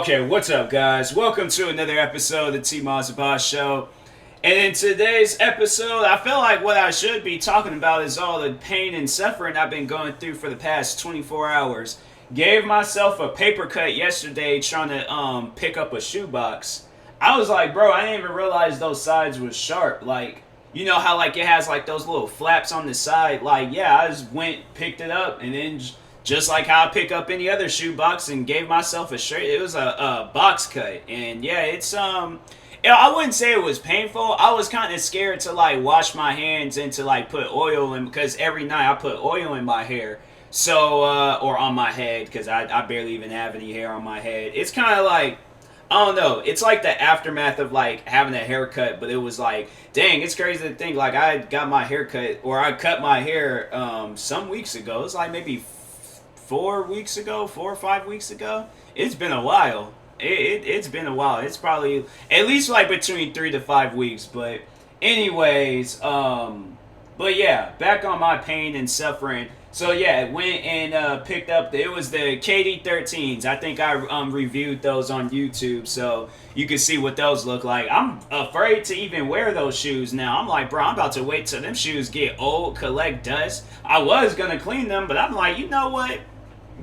Okay, what's up, guys? Welcome to another episode of the TMossBoss Show. And in today's episode, I feel like what I should be talking about is all the pain and suffering I've been going through for the past 24 hours. Gave myself a paper cut yesterday trying to pick up a shoebox. I was like, bro, I didn't even realize those sides was sharp. Like, you know how like it has like those little flaps on the side? Like, yeah, I just went, picked it up, and then just like how I pick up any other shoebox and gave myself a straight, it was a box cut. And yeah, it's I wouldn't say it was painful. I was kind of scared to like wash my hands and to like put oil in, because every night I put oil in my hair. So or on my head, because I barely even have any hair on my head. It's kind of like, I don't know. It's like the aftermath of like having a haircut, but it was like, dang, it's crazy to think like I got my haircut, or I cut my hair some weeks ago. It was like maybe 4 weeks ago, 4 or 5 weeks ago. It's been a while. It's been a while. It's probably at least like between 3 to 5 weeks. But anyways, but yeah, back on my pain and suffering. So yeah, went and picked up it was the KD13s. I think I reviewed those on YouTube, so you can see what those look like. I'm afraid to even wear those shoes now. I'm like, bro, I'm about to wait till them shoes get old, collect dust. I was gonna clean them, but I'm like, you know what?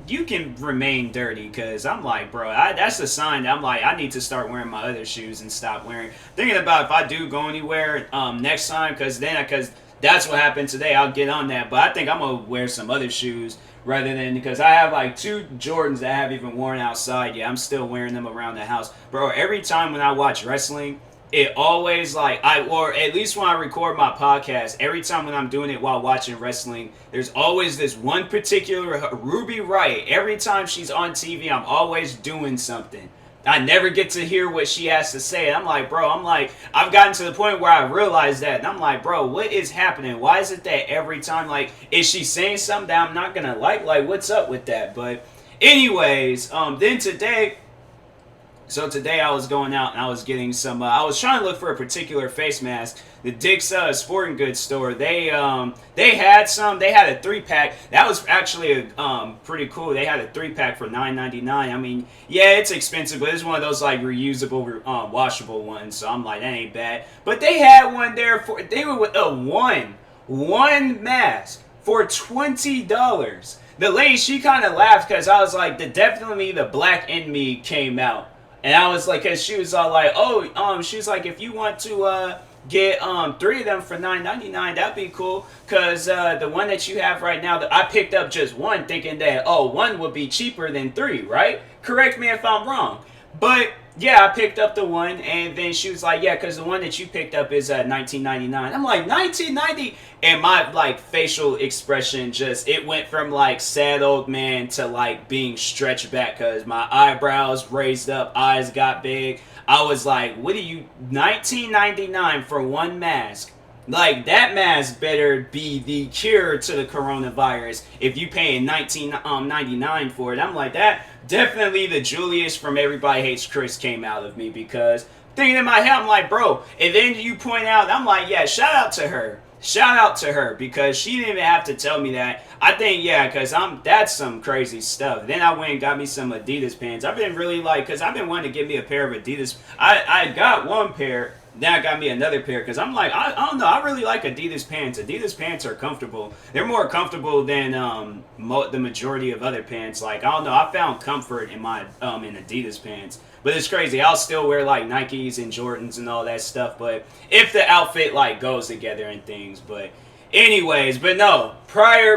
You can remain dirty, because I'm like, bro, that's a sign that I'm like, I need to start wearing my other shoes and stop wearing. Thinking about if I do go anywhere next time, because that's what happened today. I'll get on that, but I think I'm gonna wear some other shoes rather than, because I have like 2 Jordans that I haven't even worn outside yet. I'm still wearing them around the house, bro. Every time when I watch wrestling, it always like or at least when I record my podcast, every time when I'm doing it while watching wrestling, there's always this one particular Ruby Riott. Every time she's on TV, I'm always doing something. I never get to hear what she has to say. I'm like, bro, I've gotten to the point where I realize that. And I'm like, bro, what is happening? Why is it that every time, like, is she saying something that I'm not going to like? Like, what's up with that? But anyways, then today, so today I was going out and I was getting some, I was trying to look for a particular face mask. The Dick's Sporting Goods store, they had a 3-pack. That was actually pretty cool. They had a 3-pack for $9.99. I mean, yeah, it's expensive, but it's one of those like reusable, washable ones. So I'm like, that ain't bad. But they had one there they were with a one mask for $20. The lady, she kind of laughed because I was like, definitely the black in me came out. And I was like, cause she was all like, oh, she was like, if you want to get 3 of them for $9.99, that'd be cool. Cause the one that you have right now, I picked up just one, thinking that one would be cheaper than 3, right? Correct me if I'm wrong. But yeah, I picked up the one, and then she was like, yeah, because the one that you picked up is $19.99. I'm like, $19.90, and my like facial expression it went from like sad old man to like being stretched back, because my eyebrows raised up, eyes got big. I was like, what are you, $19.99 for one mask? Like, that mask better be the cure to the coronavirus if you paying $19.99 for it. I'm like, that definitely the Julius from Everybody Hates Chris came out of me, because thinking in my head, I'm like, bro, and then you point out, I'm like, yeah, shout out to her. Shout out to her, because she didn't even have to tell me that. I think, yeah, because that's some crazy stuff. Then I went and got me some Adidas pants. I've been really like, because I've been wanting to get me a pair of Adidas. I got one pair. Then I got me another pair, because I'm like, I don't know, I really like Adidas pants. Adidas pants are comfortable. They're more comfortable than the majority of other pants. Like, I don't know, I found comfort in my in Adidas pants. But it's crazy, I'll still wear like Nikes and Jordans and all that stuff, but if the outfit like goes together and things. But anyways, but no,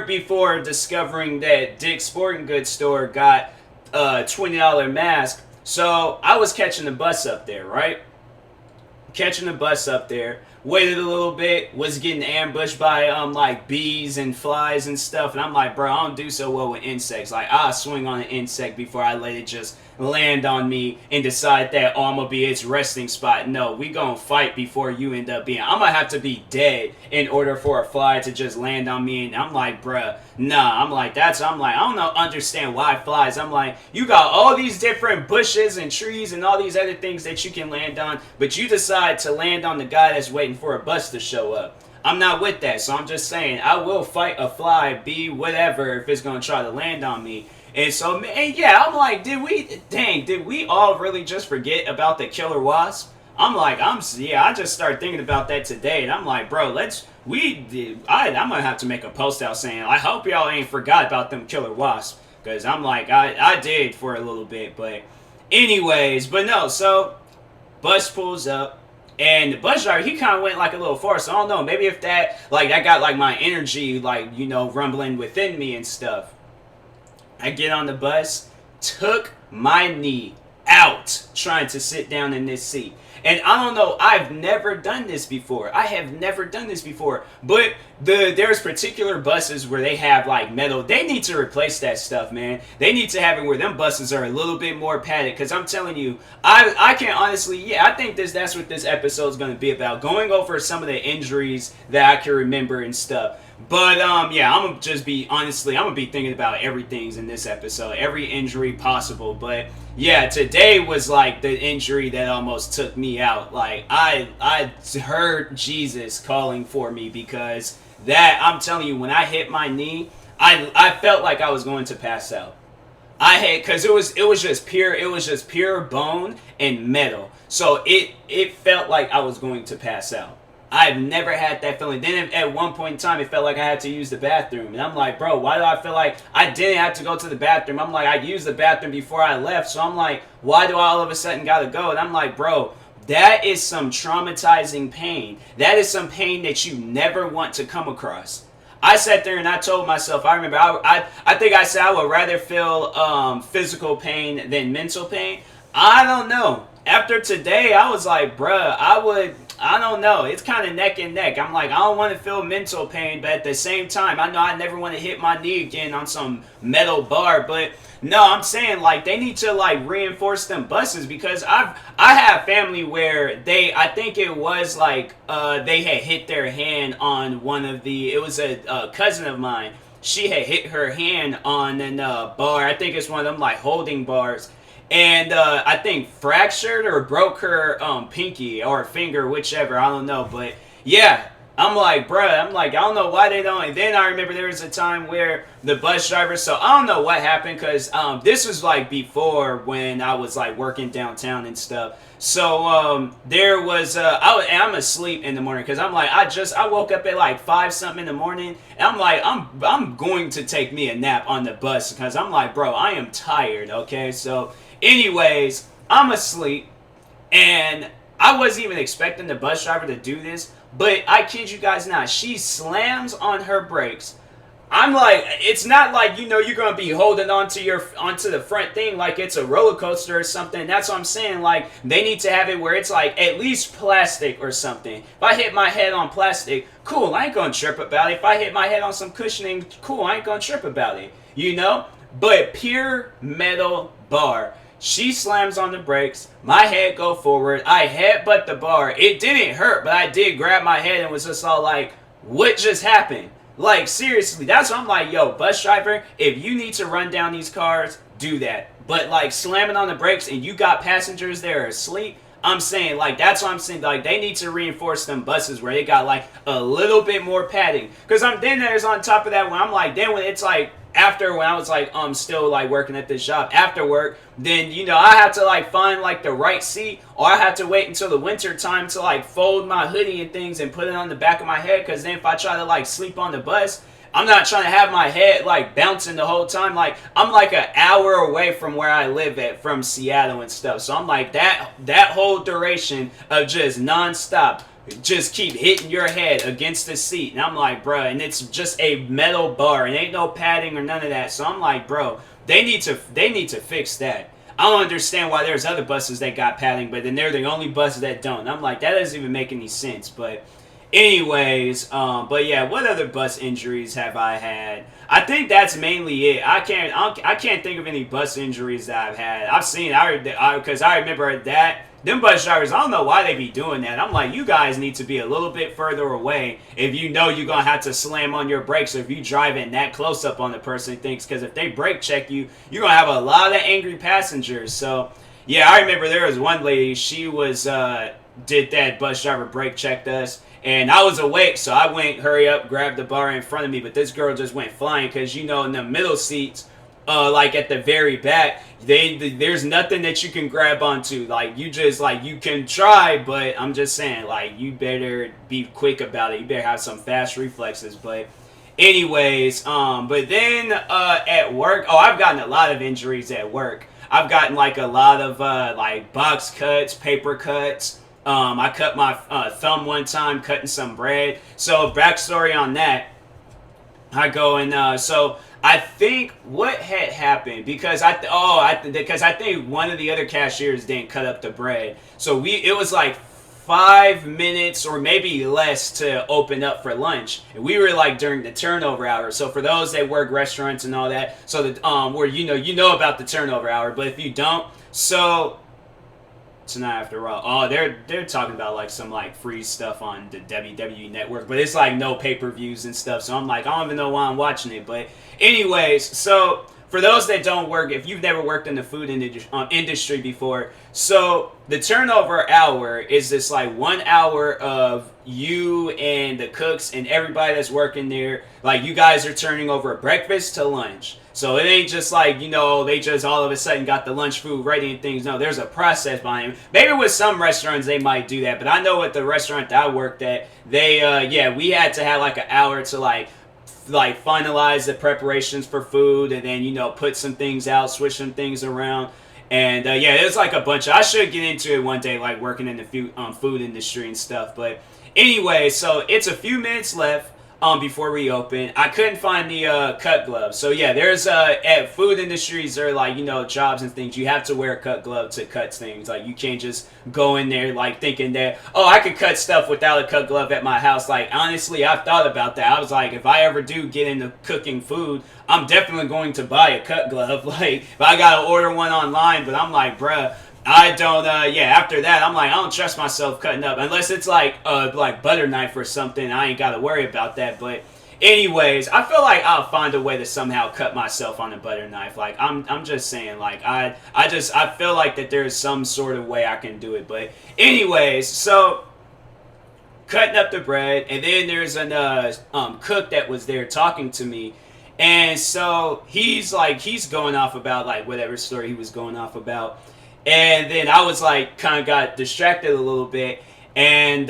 before discovering that Dick's Sporting Goods store got a $20 mask, so I was catching the bus up there, right? Catching the bus up there, waited a little bit, was getting ambushed by like bees and flies and stuff, and I'm like, bro, I don't do so well with insects. Like, I'll swing on an insect before I let it just land on me and decide that, I'm gonna be its resting spot. No, we gonna fight before you end up being. I'm gonna have to be dead in order for a fly to just land on me. And I'm like, bruh, nah. I'm like, I don't know, understand why flies. I'm like, you got all these different bushes and trees and all these other things that you can land on, but you decide to land on the guy that's waiting for a bus to show up. I'm not with that, so I'm just saying, I will fight a fly, bee, whatever, if it's gonna try to land on me. And so, man, yeah, I'm like, did we all really just forget about the killer wasp? I just started thinking about that today, and I'm like, bro, I'm gonna have to make a post out saying, I hope y'all ain't forgot about them killer wasps, because I'm like, I did for a little bit, but anyways, but no, so bus pulls up, and the bus driver, he kind of went like a little far, so I don't know, maybe if that, like, that got like my energy, like, rumbling within me and stuff. I get on the bus, took my knee out trying to sit down in this seat. And I don't know, I've never done this before. I have never done this before. But there's particular buses where they have like metal. They need to replace that stuff, man. They need to have it where them buses are a little bit more padded. Because I'm telling you, I can honestly, yeah, I think that's what this episode is going to be about. Going over some of the injuries that I can remember and stuff. But yeah, I'm gonna be thinking about everything's in this episode, every injury possible. But yeah, today was like the injury that almost took me out. Like I heard Jesus calling for me, because that, I'm telling you, when I hit my knee, I felt like I was going to pass out. Because it was just pure bone and metal, so it felt like I was going to pass out. I've never had that feeling. Then at one point in time, it felt like I had to use the bathroom. And I'm like, bro, why do I feel like I didn't have to go to the bathroom? I'm like, I used the bathroom before I left. So I'm like, why do I all of a sudden got to go? And I'm like, bro, that is some traumatizing pain. That is some pain that you never want to come across. I sat there and I told myself, I remember, I think I said I would rather feel physical pain than mental pain. I don't know. After today, I was like, bruh, I don't know. It's kind of neck and neck. I'm like, I don't want to feel mental pain, but at the same time, I know I never want to hit my knee again on some metal bar. But no, I'm saying, like, they need to like reinforce them buses, because I have family where I think it was like they had hit their hand on it was a cousin of mine. She had hit her hand on a bar. I think it's one of them like holding bars. And I think fractured or broke her pinky or finger, whichever, I don't know. But yeah, I'm like, bruh, I don't know why they don't. And then I remember there was a time where the bus driver, so I don't know what happened, because this was like before when I was like working downtown and stuff. So there was, I'm asleep in the morning, because I'm like, I woke up at like 5 something in the morning, and I'm like, I'm going to take me a nap on the bus, because I'm like, bro, I am tired, okay? So anyways, I'm asleep, and I wasn't even expecting the bus driver to do this, but I kid you guys not, she slams on her brakes. I'm like, it's not like, you're going to be holding onto the front thing like it's a roller coaster or something. That's what I'm saying. Like, they need to have it where it's like at least plastic or something. If I hit my head on plastic, cool, I ain't going to trip about it. If I hit my head on some cushioning, cool, I ain't going to trip about it. But pure metal bar. She slams on the brakes. My head go forward. I headbutt the bar. It didn't hurt, but I did grab my head and was just all like, what just happened? Like, seriously, that's what I'm like, yo, bus driver, if you need to run down these cars, do that. But, like, slamming on the brakes and you got passengers there asleep, I'm saying, like, that's what I'm saying. Like, they need to reinforce them buses where they got, like, a little bit more padding. Because then there's on top of that when I'm like, then when it's like, after when I was like still like working at this job after work, then I have to like find like the right seat, or I have to wait until the winter time to like fold my hoodie and things and put it on the back of my head, because then if I try to like sleep on the bus, I'm not trying to have my head like bouncing the whole time. Like, I'm like an hour away from where I live from Seattle and stuff, so I'm like that whole duration of just nonstop just keep hitting your head against the seat. And I'm like, bro, and it's just a metal bar, and ain't no padding or none of that. So I'm like, bro, they need to fix that. I don't understand why there's other buses that got padding, but then they're the only buses that don't. I'm like, that doesn't even make any sense. But anyways, but yeah, what other bus injuries have I had? I think that's mainly it. I can't think of any bus injuries that I've had. I've seen, because I remember that. Them bus drivers, I don't know why they be doing that. I'm like, you guys need to be a little bit further away if you know you're going to have to slam on your brakes, or if you driving that close up on the person thinks, because if they brake check you, you're going to have a lot of angry passengers. So, yeah, I remember there was one lady, she was, did that bus driver brake checked us, and I was awake, so I went, hurry up, grabbed the bar in front of me, but this girl just went flying, because, in the middle seats, like at the very back, there's nothing that you can grab onto. Like you just like you can try, but I'm just saying like you better be quick about it. You better have some fast reflexes. But anyways, but then at work, oh, I've gotten a lot of injuries at work. I've gotten like a lot of like box cuts, paper cuts. I cut my thumb one time cutting some bread. So backstory on that. I go and so I think what had happened because because I think one of the other cashiers didn't cut up the bread, so it was like 5 minutes or maybe less to open up for lunch, and we were like during the turnover hour. So for those that work restaurants and all that, so that where you know about the turnover hour, but if you don't, so tonight after Raw. Oh, they're talking about like some like free stuff on the WWE Network, but it's like no pay-per-views and stuff. So I'm like, I don't even know why I'm watching it. But anyways, so for those that don't work, if you've never worked in the food industry before, so the turnover hour is this like 1 hour of you and the cooks and everybody that's working there. Like you guys are turning over breakfast to lunch. So it ain't just like, they just all of a sudden got the lunch food ready and things. No, there's a process behind it. Maybe with some restaurants they might do that. But I know at the restaurant that I worked at, we had to have like an hour to like finalize the preparations for food and then, put some things out, switch some things around. And it was like a bunch of, I should get into it one day, like working in the food industry and stuff. But anyway, so it's a few minutes left. Before we open, I couldn't find the cut gloves. So yeah, there's at food industries there are like jobs and things. You have to wear a cut glove to cut things. Like you can't just go in there like thinking that I could cut stuff without a cut glove at my house. Like honestly, I've thought about that. I was like, if I ever do get into cooking food, I'm definitely going to buy a cut glove. Like if I gotta order one online, but I'm like, bruh. I don't, after that, I'm like, I don't trust myself cutting up. Unless it's like butter knife or something, I ain't got to worry about that. But anyways, I feel like I'll find a way to somehow cut myself on a butter knife. Like, I'm just saying, like, I feel like that there's some sort of way I can do it. But anyways, so cutting up the bread, and then there's an cook that was there talking to me. And so he's going off about, like, whatever story he was going off about. And then I was like, kind of got distracted a little bit, and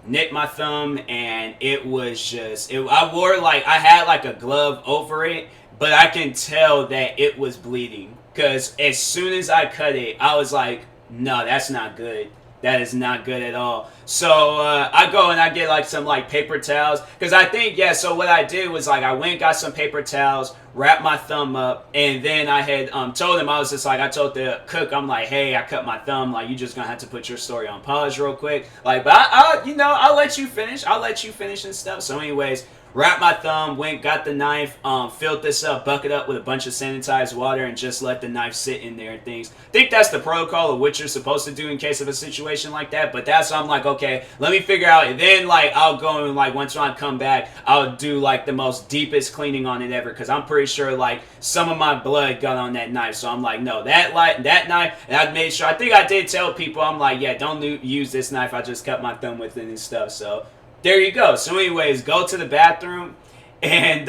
nicked my thumb, and it was just, I wore I had like a glove over it, but I can tell that it was bleeding, because as soon as I cut it, I was like, no, that's not good. That is not good at all. So I go and I get like some like paper towels, because I think, so what I did was like I went and got some paper towels, wrapped my thumb up, and then I had told him, I was just like, I told the cook, I'm like, hey, I cut my thumb, like you just gonna have to put your story on pause real quick, like, but I'll let you finish, and stuff. So anyways, wrapped my thumb, went, got the knife, filled this up, bucket up with a bunch of sanitized water, and just let the knife sit in there and things. I think that's the protocol of what you're supposed to do in case of a situation like that, but that's, I'm like, okay, let me figure out, and then, like, I'll go and, like, once I come back, I'll do, like, the most deepest cleaning on it ever, because I'm pretty sure, like, some of my blood got on that knife, so I'm like, no, that knife, and I made sure, I think I did tell people, I'm like, yeah, don't use this knife, I just cut my thumb with it and stuff, so there you go. So anyways, go to the bathroom, and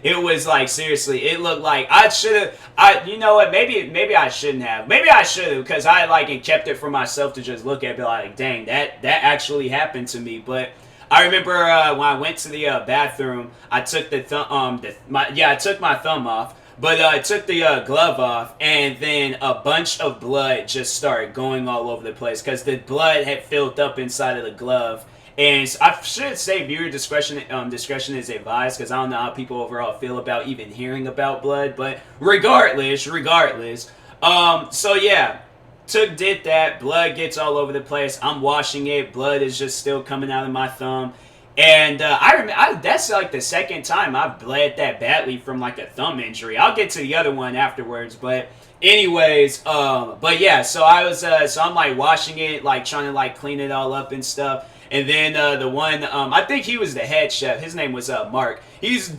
it was like, seriously, it looked like I should have, you know what, maybe I shouldn't have. Maybe I should have, because I like and kept it for myself to just look at it, be like, dang, that actually happened to me. But I remember when I went to the bathroom, I took I took my thumb off. But I took the glove off, and then a bunch of blood just started going all over the place, because the blood had filled up inside of the glove. And I should say viewer discretion is advised, because I don't know how people overall feel about even hearing about blood. But regardless, so yeah, did that. Blood gets all over the place. I'm washing it. Blood is just still coming out of my thumb. And I remember that's like the second time I've bled that badly from like a thumb injury. I'll get to the other one afterwards, but anyways, but yeah, so I was so I'm like washing it, like trying to like clean it all up and stuff. And then the one, I think he was the head chef. His name was Mark. He's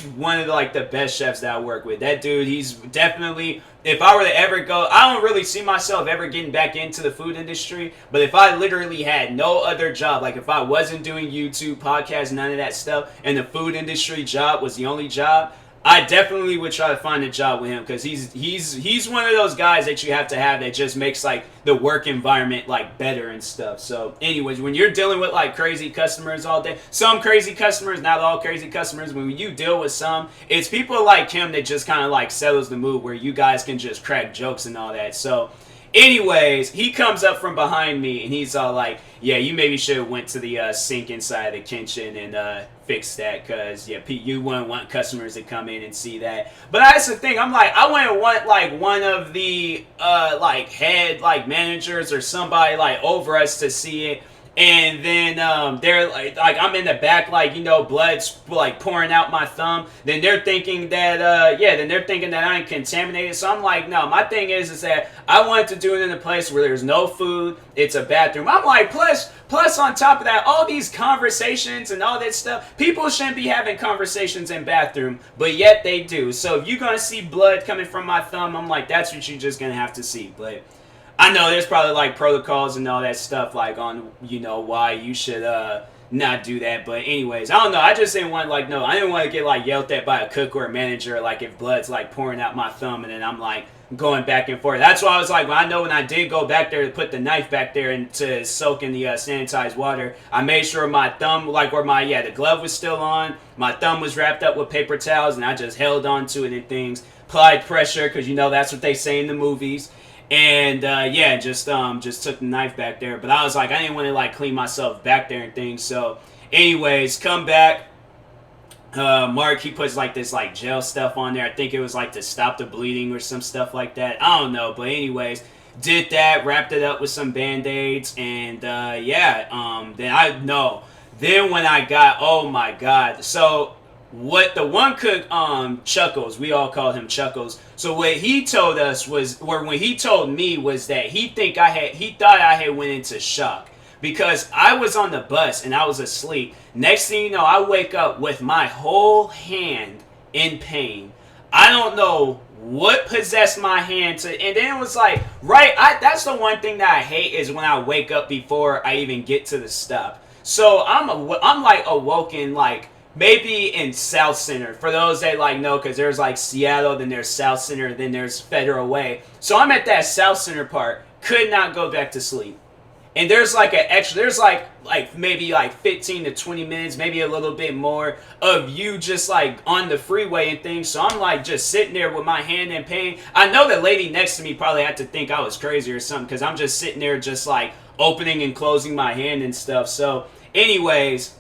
one of the best chefs that I work with. That dude, he's definitely, if I were to ever go, I don't really see myself ever getting back into the food industry. But if I literally had no other job, like if I wasn't doing YouTube, podcasts, none of that stuff, and the food industry job was the only job, I definitely would try to find a job with him because he's one of those guys that you have to have that just makes like the work environment like better and stuff. So, anyways, when you're dealing with like crazy customers all day, some crazy customers, not all crazy customers. When you deal with some, it's people like him that just kind of like settles the mood where you guys can just crack jokes and all that. So, anyways, he comes up from behind me and he's all like, "Yeah, you maybe should have went to the sink inside the kitchen and fix that, cause yeah, you wouldn't want customers to come in and see that." But that's the thing. I'm like, I wouldn't want like one of the like head like managers or somebody like over us to see it. And then they're like I'm in the back, like, you know, blood's like pouring out my thumb. Then they're thinking that then they're thinking that I'm contaminated. So I'm like, no, my thing is that I wanted to do it in a place where there's no food. It's a bathroom. I'm like, plus on top of that, all these conversations and all that stuff. People shouldn't be having conversations in bathroom, but yet they do. So if you're gonna see blood coming from my thumb, I'm like, that's what you're just gonna have to see. But I know there's probably like protocols and all that stuff like on, you know, why you should not do that. But anyways, I don't know. I just didn't want I didn't want to get like yelled at by a cook or a manager like if blood's like pouring out my thumb and then I'm like going back and forth. That's why I was like, when I did go back there to put the knife back there and to soak in the sanitized water, I made sure my thumb, like where the glove was still on, my thumb was wrapped up with paper towels and I just held on to it and things, applied pressure because, you know, that's what they say in the movies. And just took the knife back there. But I was like, I didn't want to like clean myself back there and things. So anyways, come back. Mark, he puts like this like gel stuff on there. I think it was like to stop the bleeding or some stuff like that. I don't know. But anyways, did that, wrapped it up with some band-aids. And then when I got, oh my God. So what the one cook, Chuckles, we all called him Chuckles. So what he told us was, or when he told me was that he thought I had went into shock because I was on the bus and I was asleep. Next thing you know, I wake up with my whole hand in pain. I don't know what possessed my hand to, and then it was like, that's the one thing that I hate is when I wake up before I even get to the stop. So I'm like awoken like maybe in South Center, for those that like know, because there's like Seattle, then there's South Center, then there's Federal Way. So I'm at that South Center part, could not go back to sleep. And there's like there's like maybe like 15 to 20 minutes, maybe a little bit more of you just like on the freeway and things. So I'm like just sitting there with my hand in pain. I know the lady next to me probably had to think I was crazy or something because I'm just sitting there just like opening and closing my hand and stuff. So anyways,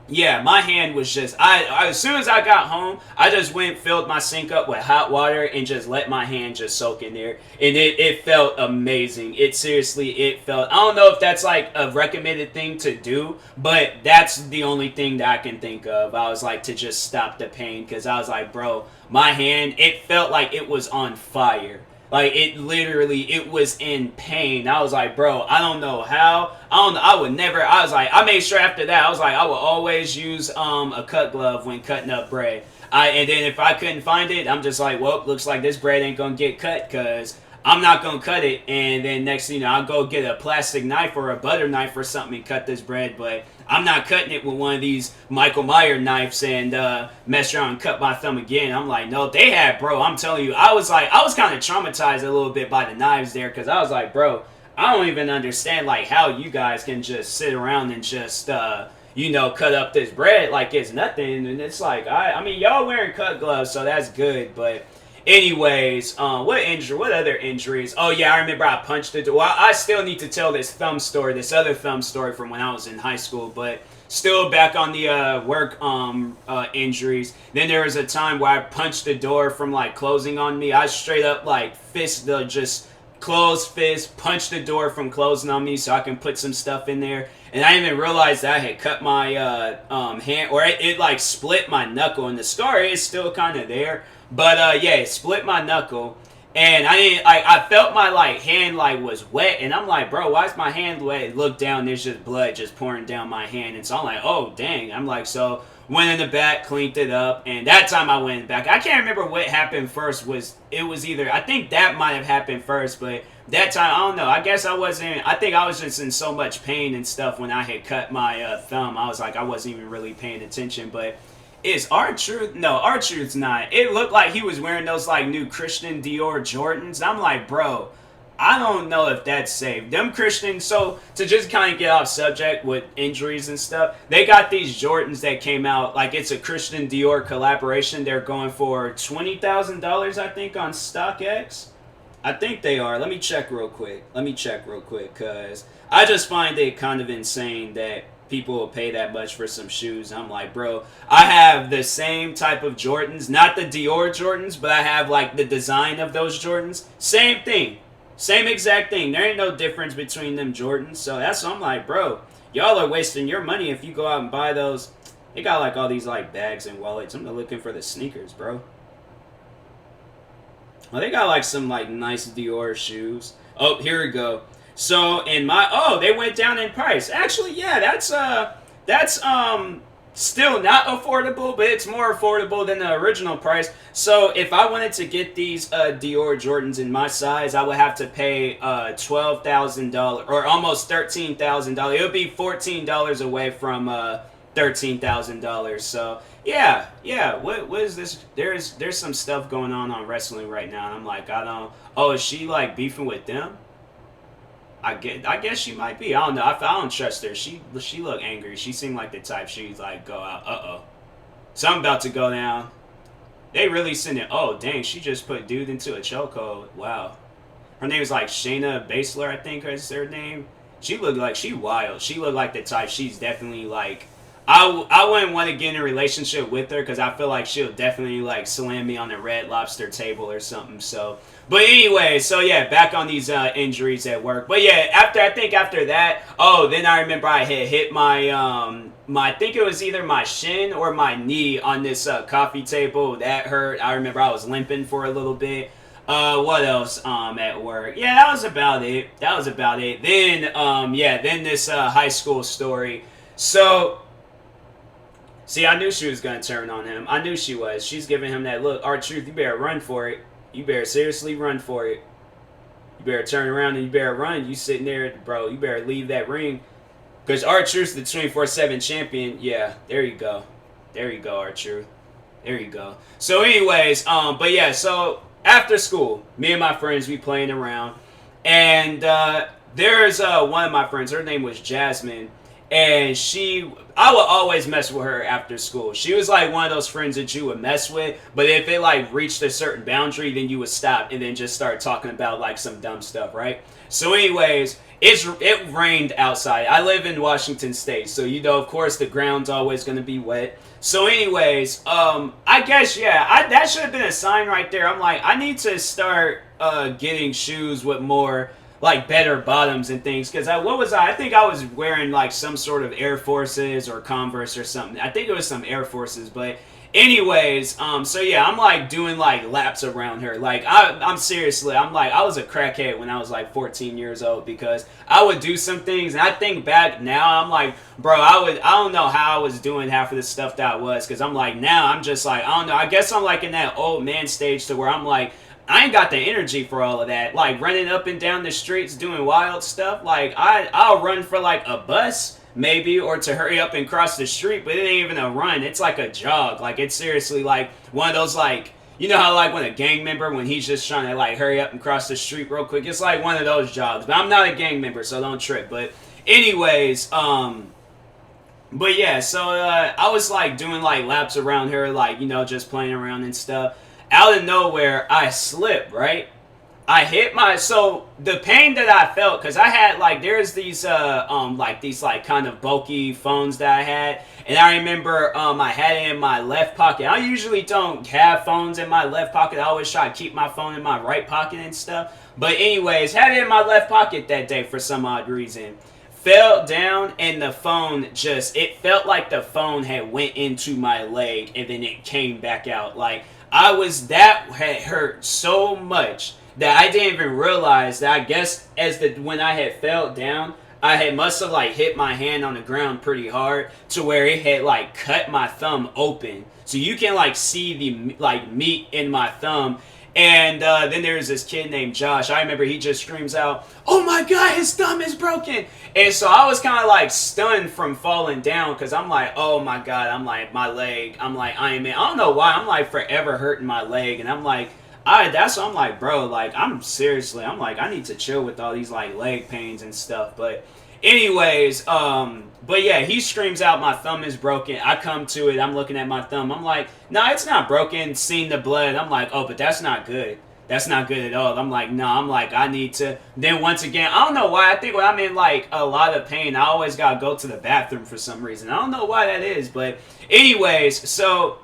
yeah, my hand was just, as soon as I got home, I just went, filled my sink up with hot water and just let my hand just soak in there. And it felt amazing. It felt, I don't know if that's like a recommended thing to do, but that's the only thing that I can think of. I was like, to just stop the pain, because I was like, bro, my hand, it felt like it was on fire. Like, it was in pain. I was like, bro, I don't know how. I made sure after that, I was like, I will always use a cut glove when cutting up bread. And then if I couldn't find it, I'm just like, well, looks like this bread ain't gonna get cut, because I'm not gonna cut it. And then next thing you know, I'll go get a plastic knife or a butter knife or something and cut this bread, but I'm not cutting it with one of these Michael Myers knives and mess around and cut my thumb again. I'm like, no, they had, bro, I'm telling you, I was kind of traumatized a little bit by the knives there, because I was like, bro, I don't even understand like how you guys can just sit around and just cut up this bread like it's nothing. And it's like, I mean, y'all wearing cut gloves, so that's good. But anyways, what other injuries? Oh yeah, I remember I punched it. Well, I still need to tell this other thumb story from when I was in high school, but still back on the work injuries. Then there was a time where I punched the door from like closing on me. I straight up like closed fist, punched the door from closing on me so I can put some stuff in there. And I didn't even realize that I had cut my hand, or it like split my knuckle, and the scar is still kind of there. But it split my knuckle, and I felt my like hand like was wet, and I'm like, bro, why is my hand wet? Look down, there's just blood just pouring down my hand, and so I'm like, oh dang. I'm like, so went in the back, cleaned it up, and that time I went in the back. I can't remember what happened first. I think that might have happened first, but that time, I don't know. I guess I think I was just in so much pain and stuff when I had cut my thumb. I was like, I wasn't even really paying attention, but Is R-Truth? No, R-Truth's not. It looked like he was wearing those like new Christian Dior Jordans. I'm like, bro, I don't know if that's safe. Them Christian, so to just kind of get off subject with injuries and stuff, they got these Jordans that came out, like it's a Christian Dior collaboration. They're going for $20,000, I think, on StockX. I think they are. Let me check real quick. Because I just find it kind of insane that people will pay that much for some shoes. I'm like, bro, I have the same type of Jordans, not the Dior Jordans, but I have like the design of those Jordans. Same thing. Same exact thing. There ain't no difference between them Jordans. So that's what I'm like, bro, y'all are wasting your money if you go out and buy those. They got like all these like bags and wallets. I'm looking for the sneakers, bro. Well, they got like some like nice Dior shoes. Oh, here we go. So in my they went down in price. Actually, yeah, that's still not affordable, but it's more affordable than the original price. So if I wanted to get these Dior Jordans in my size, I would have to pay $12,000 or almost $13,000. It would be $14 away from $13,000. So yeah. What is this? There's some stuff going on wrestling right now, and I'm like, I don't. Oh, is she like beefing with them? I guess she might be. I don't know. I don't trust her. She looked angry. She seemed like the type she'd like go out. Something about to go down. They really sent it. Oh dang, she just put dude into a chokehold. Wow. Her name is like Shayna Baszler, I think is her name. She looked like she wild. She looked like the type she's definitely like. I wouldn't want to get in a relationship with her because I feel like she'll definitely like slam me on the Red Lobster table or something. So, but anyway, so yeah, back on these injuries at work. But yeah, after that, then I remember I had hit my I think it was either my shin or my knee on this coffee table. That hurt. I remember I was limping for a little bit. What else at work? Yeah, that was about it. Then this high school story. So see, I knew she was going to turn on him. I knew she was. She's giving him that look. R-Truth, you better run for it. You better seriously run for it. You better turn around and you better run. You sitting there, bro. You better leave that ring. Because R-Truth's the 24/7 champion. Yeah, there you go. There you go, R-Truth. There you go. So anyways, but yeah, so after school, me and my friends, we playing around. And there's one of my friends. Her name was Jasmine. And I would always mess with her after school. She was like one of those friends that you would mess with, but if it like reached a certain boundary, then you would stop and then just start talking about like some dumb stuff, right? So anyways, it rained outside. I live in Washington State, so you know, of course, the ground's always going to be wet. So anyways, I guess, that should have been a sign right there. I'm like, I need to start getting shoes with more like better bottoms and things, because I think I was wearing like some sort of Air Forces or Converse or something. I think it was some Air Forces, but anyways, so yeah, I'm like doing like laps around her. Like I'm seriously, I'm like, I was a crackhead when I was like 14 years old, because I would do some things, and I think back now, I'm like, bro, I don't know how I was doing half of the stuff that I was, because I'm like, now I'm just like, I don't know, I guess I'm like in that old man stage to where I'm like, I ain't got the energy for all of that. Like running up and down the streets doing wild stuff. Like I'll run for like a bus maybe, or to hurry up and cross the street, but it ain't even a run. It's like a jog. Like it's seriously like one of those, like, you know how like when a gang member, when he's just trying to like hurry up and cross the street real quick, it's like one of those jogs. But I'm not a gang member, so don't trip. But anyways, but yeah, so I was like doing like laps around her, like, you know, just playing around and stuff. Out of nowhere, I slipped, right? I hit so the pain that I felt, because I had like, there's these like kind of bulky phones that I had, and I remember I had it in my left pocket. I usually don't have phones in my left pocket. I always try to keep my phone in my right pocket and stuff. But anyways, had it in my left pocket that day for some odd reason. Fell down, and the phone it felt like the phone had went into my leg and then it came back out. Like, that had hurt so much that I didn't even realize that, I guess when I had fell down, I must have like hit my hand on the ground pretty hard to where it had like cut my thumb open. So you can like see the like meat in my thumb. And then there's this kid named Josh. I remember he just screams out, "Oh my God, his thumb is broken!" And so I was kind of like stunned from falling down because I'm like, "Oh my God!" I'm like, my leg. I'm like, Iron Man. I don't know why. I'm like forever hurting my leg, and I'm like, that's what I'm like, bro. Like, I'm seriously. I'm like, I need to chill with all these like leg pains and stuff. But anyways, but yeah, he screams out, "My thumb is broken." I come to it. I'm looking at my thumb. I'm like, "No, it's not broken." Seeing the blood, I'm like, "Oh, but that's not good. That's not good at all." I'm like, "No." I'm like, I need to. Then once again, I don't know why. I think when I'm in like a lot of pain, I always gotta go to the bathroom for some reason. I don't know why that is, but anyways, so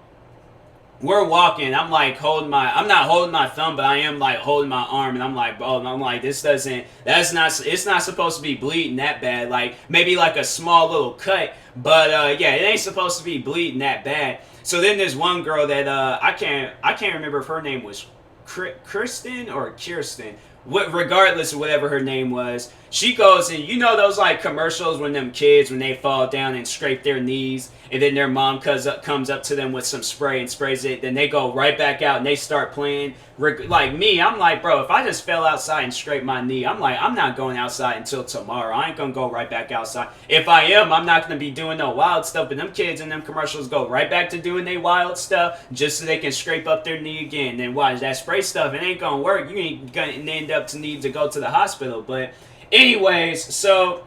we're walking. I'm like I'm not holding my thumb, but I am like holding my arm, and I'm like, "Oh," I'm like, it's not supposed to be bleeding that bad. Like maybe like a small little cut, but yeah, it ain't supposed to be bleeding that bad. So then there's one girl that I can't remember if her name was Kristen or Kirsten. Regardless of whatever her name was, she goes and you know those like commercials when them kids when they fall down and scrape their knees and then their mom comes up to them with some spray and sprays it, then they go right back out and they start playing. Like me, I'm like, bro, if I just fell outside and scraped my knee, I'm like, I'm not going outside until tomorrow. I ain't gonna go right back outside. If I am, I'm not gonna be doing no wild stuff. But them kids in them commercials go right back to doing their wild stuff just so they can scrape up their knee again. Then watch that spray stuff. It ain't gonna work. You ain't gonna end up to need to go to the hospital. But anyways, so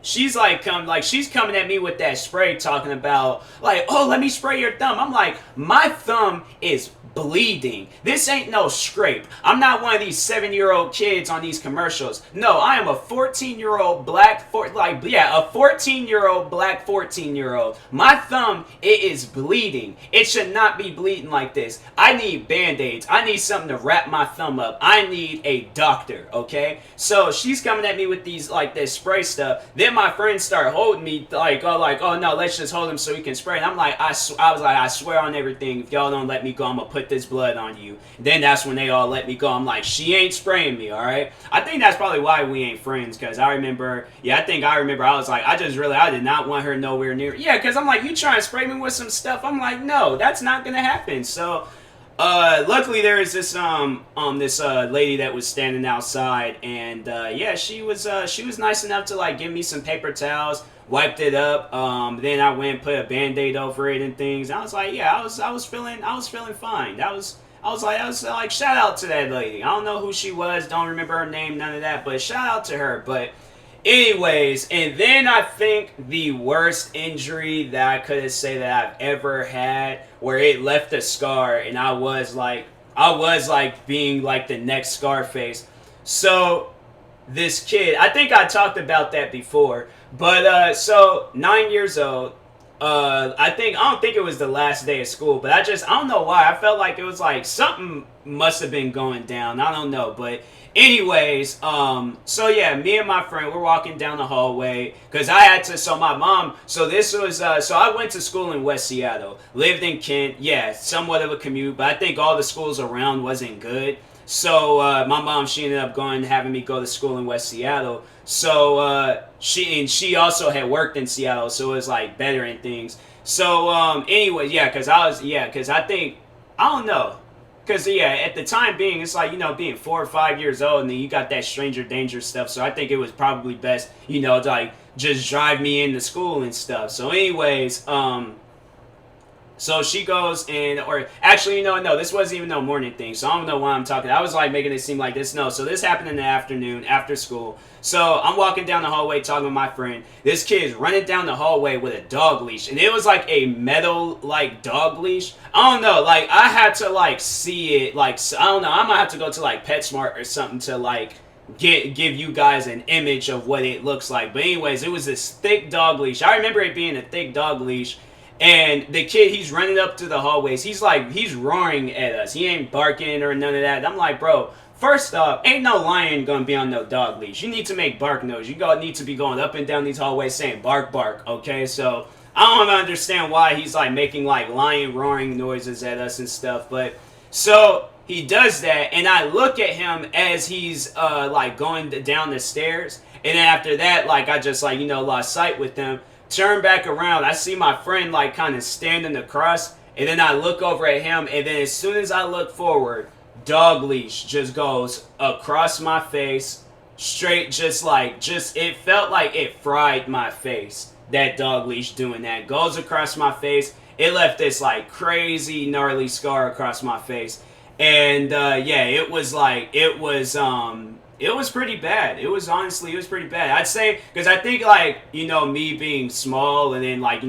she's coming at me with that spray, talking about like, "Oh, let me spray your thumb." I'm like, my thumb is bleeding. This ain't no scrape. I'm not one of these 7-year-old kids on these commercials. No, I am a 14-year-old black 14-year-old black 14-year-old. My thumb, it is bleeding. It should not be bleeding like this. I need band-aids. I need something to wrap my thumb up. I need a doctor, okay? So she's coming at me with these like this spray stuff. Then my friends start holding me like, "Oh no, let's just hold him so he can spray." And I'm like, I was like, "I swear on everything, if y'all don't let me go, I'm gonna put this blood on you." And then that's when they all let me go. I'm like, "She ain't spraying me, all right?" I think that's probably why we ain't friends, because I remember I was like, I did not want her nowhere near. Yeah, because I'm like, you trying to spray me with some stuff? I'm like, no, that's not gonna happen. So luckily there is this lady that was standing outside, and yeah, she was nice enough to like give me some paper towels, wiped it up. Then I went and put a band-aid over it and things. I was like, yeah, I was feeling fine. I was like, shout out to that lady. I don't know who she was, don't remember her name, none of that, but shout out to her. But anyways, and then I think the worst injury that I could say that I've ever had, where it left a scar, and I was like being like the next Scarface. So this kid, I think I talked about that before, but so 9 years old. I don't think it was the last day of school, but I don't know why. I felt like it was like something must have been going down. I don't know, but anyways, so yeah, me and my friend, we're walking down the hallway because I had to. So my mom. So this was. So I went to school in West Seattle, lived in Kent. Yeah, somewhat of a commute, but I think all the schools around wasn't good. So my mom, she ended up having me go to school in West Seattle. So she also had worked in Seattle, so it was like better and things. So anyway, yeah, because I think I don't know. Because, yeah, at the time being, it's like, being 4 or 5 years old, and then you got that stranger danger stuff. So I think it was probably best, to, like, just drive me into school and stuff. So anyways, so she goes or actually, no, this wasn't even no morning thing. So I don't know why I'm talking. I was, like, making it seem like this. No, so this happened in the afternoon, after school. So I'm walking down the hallway talking to my friend. This kid's running down the hallway with a dog leash. And it was like a metal, like, dog leash. I don't know. Like, I had to, like, see it. Like, I don't know. I might have to go to, like, PetSmart or something to, like, give you guys an image of what it looks like. But anyways, it was this thick dog leash. I remember it being a thick dog leash. And the kid, he's running up to the hallways. He's roaring at us. He ain't barking or none of that. I'm like, bro, first off, ain't no lion gonna be on no dog leash. You need to make bark noise. You need to be going up and down these hallways saying bark, bark, okay? So I don't understand why he's like making like lion roaring noises at us and stuff. But so he does that, and I look at him as he's like going down the stairs. And then after that, like I just like, lost sight with him. Turn back around, I see my friend like kind of standing across, And then I look over at him, and then as soon as I look forward, dog leash just goes across my face, straight, it felt like it fried my face. That dog leash doing that goes across my face. It left this like crazy gnarly scar across my face, and yeah, it was pretty bad. It was pretty bad. I'd say, because I think, like, me being small, and then, like,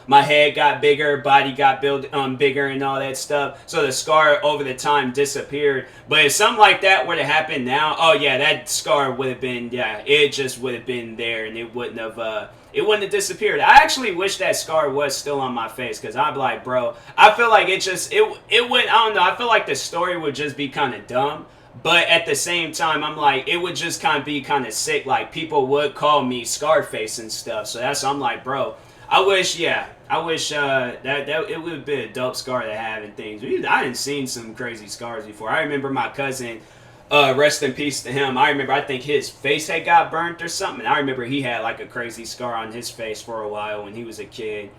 my head got bigger, body got built bigger and all that stuff. So the scar over the time disappeared. But if something like that were to happen now, oh yeah, that scar would have been, yeah, it just would have been there, and it wouldn't have disappeared. I actually wish that scar was still on my face, because I'm like, bro, I feel like it went, I don't know, I feel like the story would just be kind of dumb. But at the same time, I'm like, it would just kind of be kind of sick. Like, people would call me Scarface and stuff. So I'm like, bro, I wish that it would have been a dope scar to have and things. I didn't seen some crazy scars before. I remember my cousin, rest in peace to him. I think his face had got burnt or something. I remember he had like a crazy scar on his face for a while when he was a kid.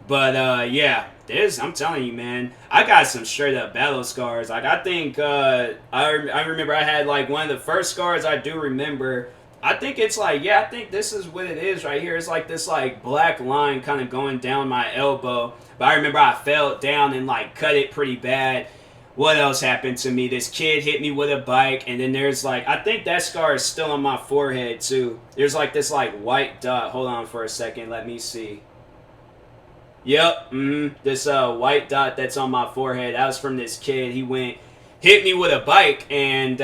But yeah, I'm telling you, man, I got some straight up battle scars. Like, I think I remember I had like one of the first scars I do remember. I think it's like, yeah, I think this is what it is right here. It's like this like black line kind of going down my elbow. But I remember I fell down and like cut it pretty bad. What else happened to me? This kid hit me with a bike, and then there's like, I think that scar is still on my forehead too. There's like this like white dot. Hold on for a second. Let me see. Yep, this white dot that's on my forehead, that was from this kid. He hit me with a bike, and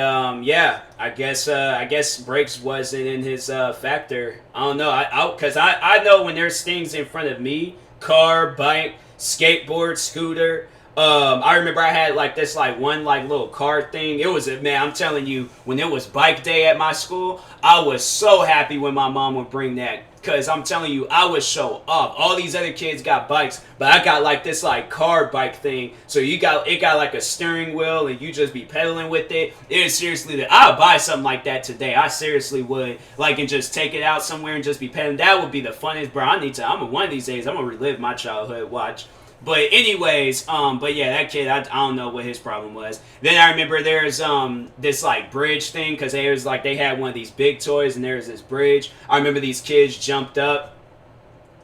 yeah, I guess brakes wasn't in his factor. I don't know, because I know when there's things in front of me, car, bike, skateboard, scooter. I remember I had like this like one like little car thing. It was man, I'm telling you, when it was bike day at my school, I was so happy when my mom would bring that. Because I'm telling you, I was so up. All these other kids got bikes, but I got like this like car bike thing. So it got like a steering wheel, and you just be pedaling with it. It is seriously I would buy something like that today. I seriously would, like, and just take it out somewhere and just be pedaling. That would be the funnest, bro. One of these days, I'm gonna relive my childhood. Watch. But anyways, but yeah, that kid, I don't know what his problem was. Then I remember there's this like bridge thing, because they had one of these big toys, and there's this bridge. I remember these kids jumped up,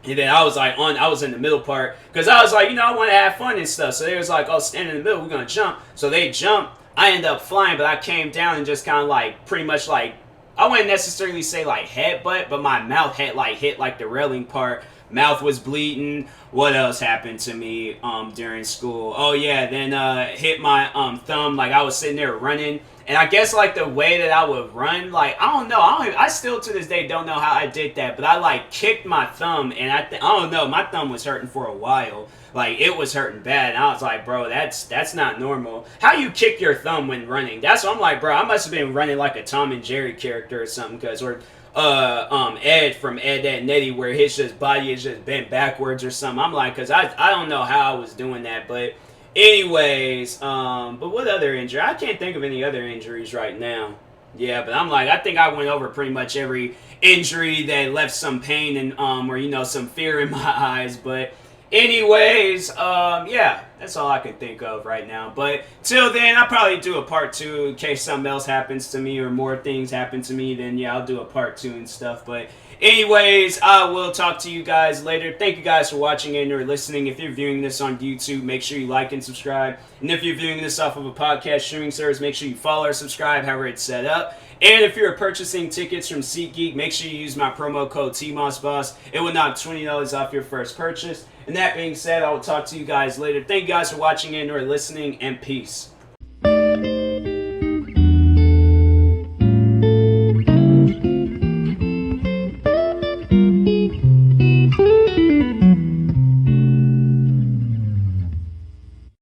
and then I was in the middle part, because I was like, I want to have fun and stuff. So they was like, oh, stand in the middle, we're gonna jump. So they jumped. I ended up flying, but I came down and just kind of like pretty much like, I wouldn't necessarily say like headbutt, but my mouth had like hit like the railing part. Mouth was bleeding. What else happened to me during school? Oh yeah, then hit my thumb. Like, I was sitting there running, and I guess like the way that I would run, like, I don't know. I still to this day don't know how I did that, but I like kicked my thumb, and I don't know. My thumb was hurting for a while. Like, it was hurting bad, and I was like, bro, that's not normal. How you kick your thumb when running? That's what I'm like, bro. I must have been running like a Tom and Jerry character or something, Ed from Ed, Edd n Eddy, where his body is just bent backwards or something. I'm like, because I don't know how I was doing that, but anyways, but what other injury? I can't think of any other injuries right now. Yeah, but I'm like, I think I went over pretty much every injury that left some pain and or some fear in my eyes. But anyways, yeah, that's all I can think of right now. But till then, I'll probably do a part 2 in case something else happens to me or more things happen to me. Then yeah, I'll do a part 2 and stuff. But anyways, I will talk to you guys later. Thank you guys for watching and or listening. If you're viewing this on YouTube, make sure you like and subscribe. And if you're viewing this off of a podcast streaming service, make sure you follow or subscribe, however it's set up. And if you're purchasing tickets from SeatGeek, make sure you use my promo code TMossBoss. It will knock $20 off your first purchase. And that being said, I will talk to you guys later. Thank you guys for watching and or listening, and peace.